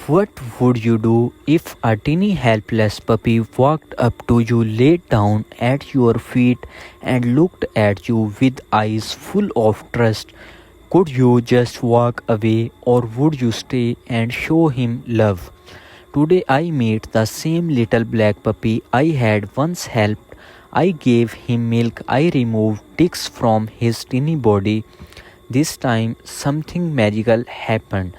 What would you do if a teeny helpless puppy walked up to you, laid down at your feet, and looked at you with eyes full of trust? Could you just walk away, or would you stay and show him love? Today I meet the same little black puppy I had once helped. I gave him milk, I removed ticks from his teeny body. This time something magical happened.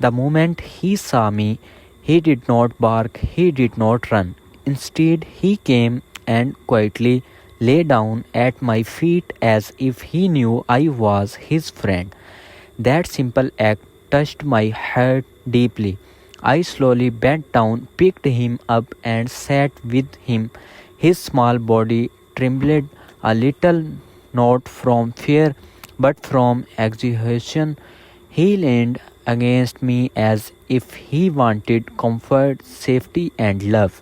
The moment he saw me, he did not bark, he did not run. Instead, he came and quietly lay down at my feet as if he knew I was his friend. That simple act touched my heart deeply. I slowly bent down, picked him up, and sat with him. His small body trembled a little, not from fear but from exhaustion. He leaned against me as if he wanted comfort, safety, and love.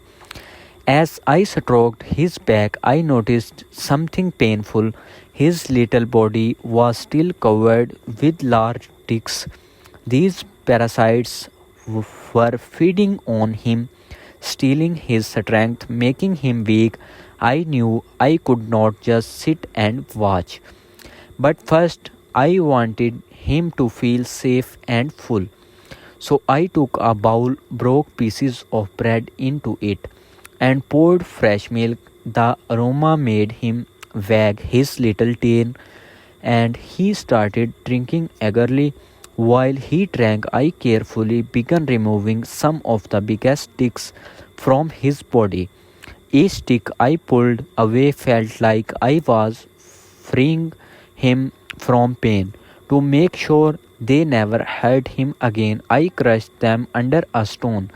As I stroked his back, I noticed something painful. His little body was still covered with large ticks. These parasites were feeding on him, stealing his strength, making him weak. I knew I could not just sit and watch. But first, I wanted him to feel safe and full. So I took a bowl, broke pieces of bread into it, and poured fresh milk. The aroma made him wag his little tail, and he started drinking eagerly. While he drank, I carefully began removing some of the biggest sticks from his body. Each stick I pulled away felt like I was freeing him from pain. To make sure they never hurt him again, I crushed them under a stone.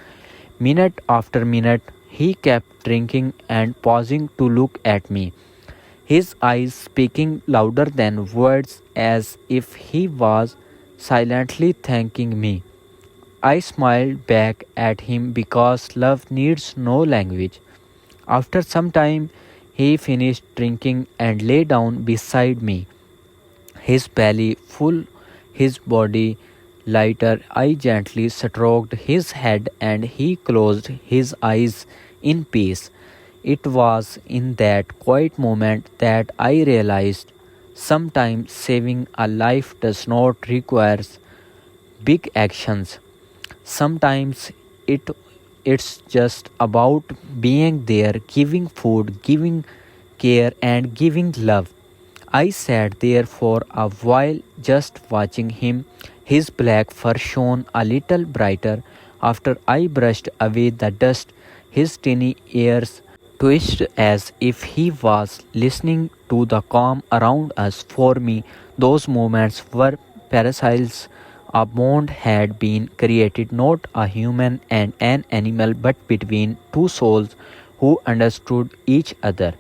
Minute after minute, he kept drinking and pausing to look at me, his eyes speaking louder than words as if he was silently thanking me. I smiled back at him because love needs no language. After some time, he finished drinking and lay down beside me, his belly full, his body lighter. I gently stroked his head and he closed his eyes in peace. It was in that quiet moment that I realized sometimes saving a life does not require big actions. Sometimes it it's just about being there, giving food, giving care, and giving love. I sat there for a while just watching him. His black fur shone a little brighter after I brushed away the dust. His tiny ears twitched as if he was listening to the calm around us. For me, those moments were parasites. A bond had been created, not a human and an animal, but between two souls who understood each other.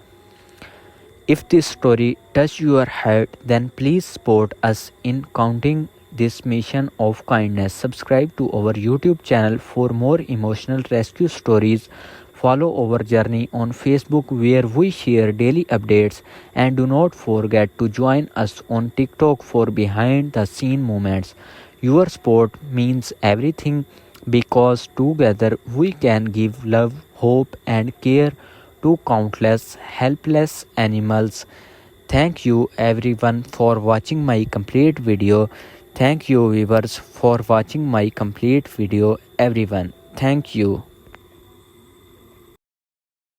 If this story touched your heart, then please support us in counting this mission of kindness. Subscribe to our YouTube channel for more emotional rescue stories. Follow our journey on Facebook where we share daily updates, and do not forget to join us on TikTok for behind the scene moments. Your support means everything because together we can give love, hope, and care to countless helpless animals. Thank you everyone for watching my complete video. Thank you viewers for watching my complete video everyone. Thank you.